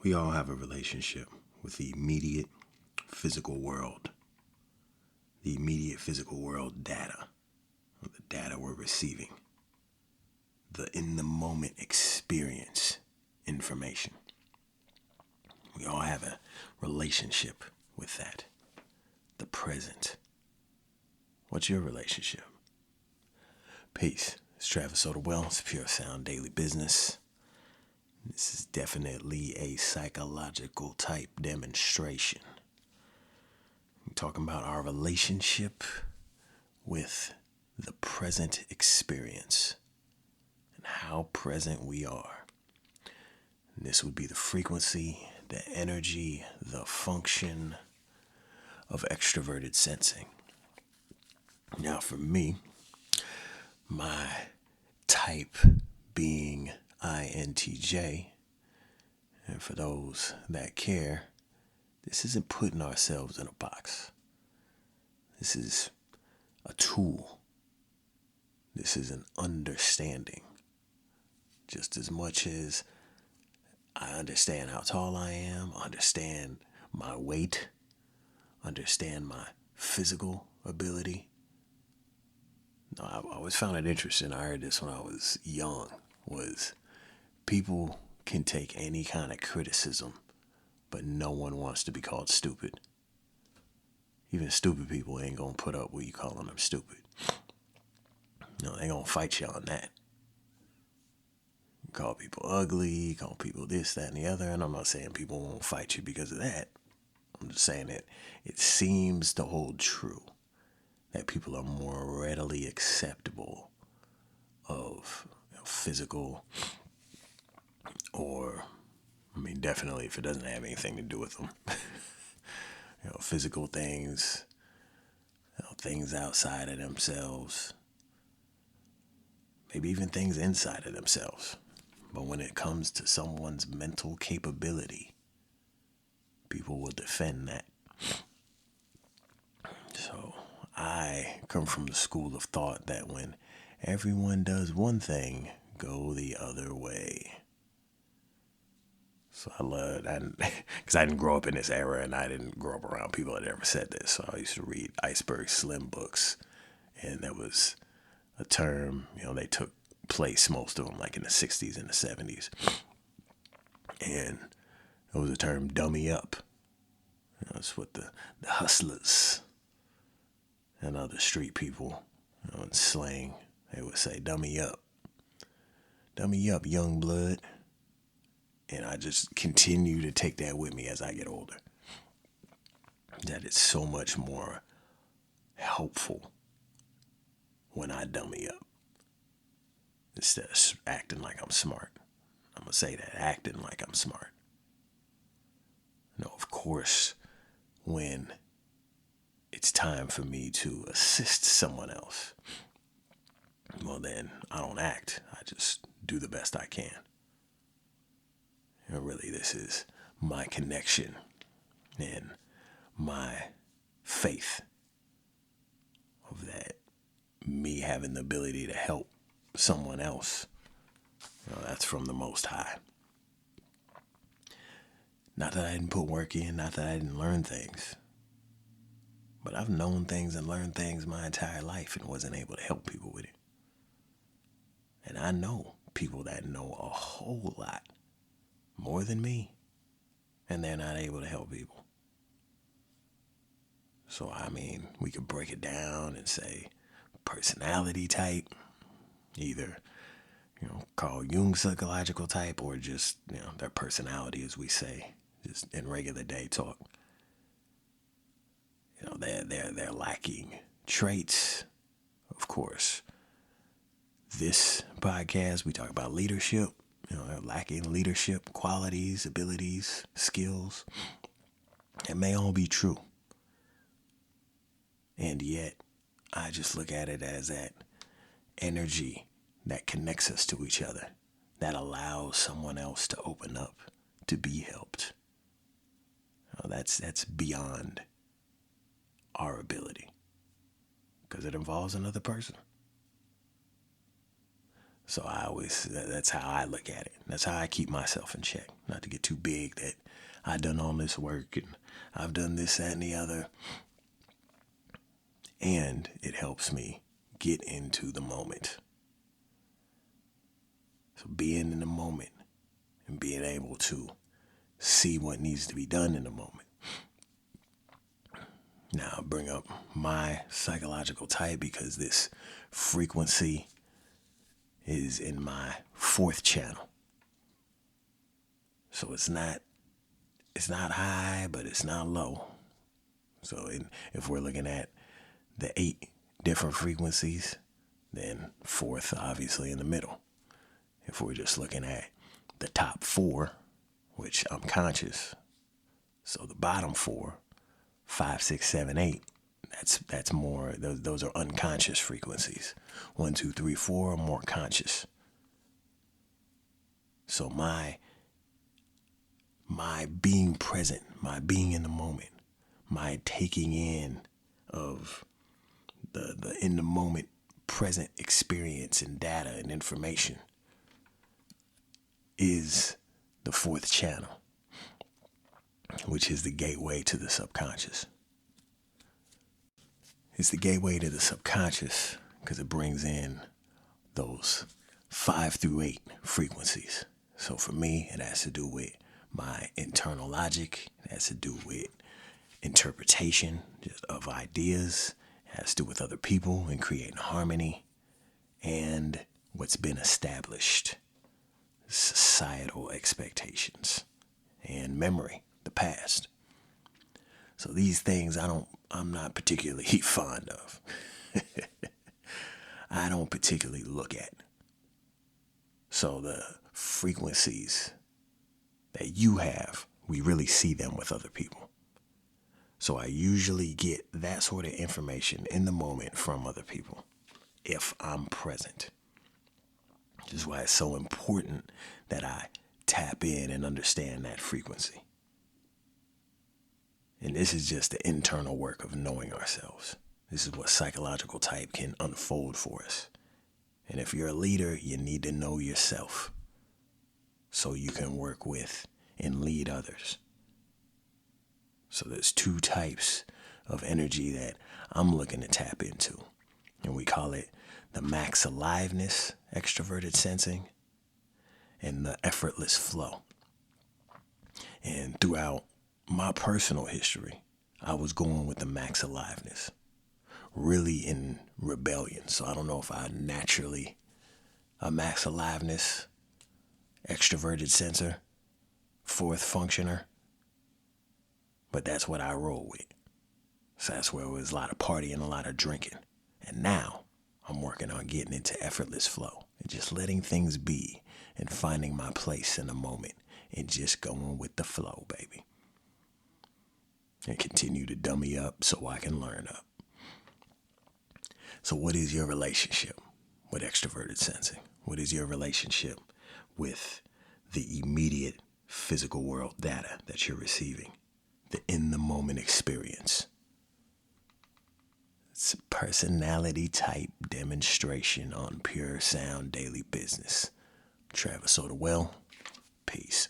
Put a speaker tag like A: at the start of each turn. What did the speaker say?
A: We all have a relationship with the immediate physical world, the immediate physical world data, or the data we're receiving, the in the moment experience information. We all have a relationship with that, the present. What's your relationship? Peace. It's Travis Soda Wellness, Pure Sound Daily Business. This is definitely a psychological type demonstration. We're talking about our relationship with the present experience and how present we are. And this would be the frequency, the energy, the function of extraverted sensing. Now, for me, my type being INTJ, and for those that care, this isn't putting ourselves in a box. This is a tool. This is an understanding. Just as much as I understand how tall I am, understand my weight, understand my physical ability. I always found it interesting. I heard this when I was young, was people can take any kind of criticism, but no one wants to be called stupid. Even stupid people ain't gonna put up with you calling them stupid. No, they gonna fight you on that. You call people ugly, call people this, that, and the other, and I'm not saying people won't fight you because of that. I'm just saying that it seems to hold true that people are more readily acceptable of physical or, definitely if it doesn't have anything to do with them, physical things, things outside of themselves, maybe even things inside of themselves. But when it comes to someone's mental capability, people will defend that. So I come from the school of thought that when everyone does one thing, go the other way. So I love that, because I didn't grow up in this era and I didn't grow up around people that ever said this. So I used to read Iceberg Slim books, and there was a term, they took place, most of them, like in the 60s and the 70s. And it was a term, dummy up. It's what the hustlers and other street people, in slang, they would say, dummy up. Dummy up, young blood. And I just continue to take that with me as I get older. That it's so much more helpful when I dummy up. Instead of acting like I'm smart. I'm going to say that, acting like I'm smart. Of course, when it's time for me to assist someone else, well then, I don't act. I just do the best I can. Really, this is my connection and my faith of that, me having the ability to help someone else. That's from the Most High. Not that I didn't put work in, not that I didn't learn things, but I've known things and learned things my entire life and wasn't able to help people with it. And I know people that know a whole lot more than me, and they're not able to help people. So, we could break it down and say personality type, either, call Jung psychological type, or just, their personality, as we say, just in regular day talk. They're lacking traits, of course. This podcast, we talk about leadership. They're lacking leadership qualities, abilities, skills. It may all be true. And yet, I just look at it as that energy that connects us to each other, that allows someone else to open up, to be helped. That's beyond our ability, because it involves another person. So that's how I look at it. That's how I keep myself in check. Not to get too big that I've done all this work and I've done this, that, and the other. And it helps me get into the moment. So being in the moment and being able to see what needs to be done in the moment. Now I'll bring up my psychological type because this frequency is in my fourth channel. So it's not high, but it's not low. So if we're looking at the 8 different frequencies, then fourth obviously in the middle. If we're just looking at the top 4, which I'm conscious, so the bottom 4, 5, 6, 7, 8, that's more, those are unconscious frequencies. 1, 2, 3, 4 are more conscious. So my being present, my being in the moment, my taking in of the in the moment present experience and data and information is the fourth channel, which is the gateway to the subconscious. It's the gateway to the subconscious because it brings in those 5 through 8 frequencies. So for me, it has to do with my internal logic. It has to do with interpretation of ideas. It has to do with other people and creating harmony and what's been established, societal expectations and memory, the past. So these things I'm not particularly fond of. I don't particularly look at. So the frequencies that you have, we really see them with other people. So I usually get that sort of information in the moment from other people if I'm present. Which is why it's so important that I tap in and understand that frequency. And this is just the internal work of knowing ourselves. This is what psychological type can unfold for us. And if you're a leader, you need to know yourself so you can work with and lead others. So there's 2 types of energy that I'm looking to tap into. And we call it the max aliveness, extraverted sensing, and the effortless flow. And throughout my personal history, I was going with the max aliveness, really in rebellion. So I don't know if I naturally a max aliveness, extroverted sensor, fourth functioner, but that's what I roll with. So that's where it was a lot of partying, a lot of drinking. And now I'm working on getting into effortless flow and just letting things be and finding my place in the moment and just going with the flow, baby. And continue to dummy up so I can learn up. So what is your relationship with extroverted sensing? What is your relationship with the immediate physical world data that you're receiving? The in-the-moment experience. It's a personality type demonstration on Pure Sound Daily Business. Travis Odewell. Peace.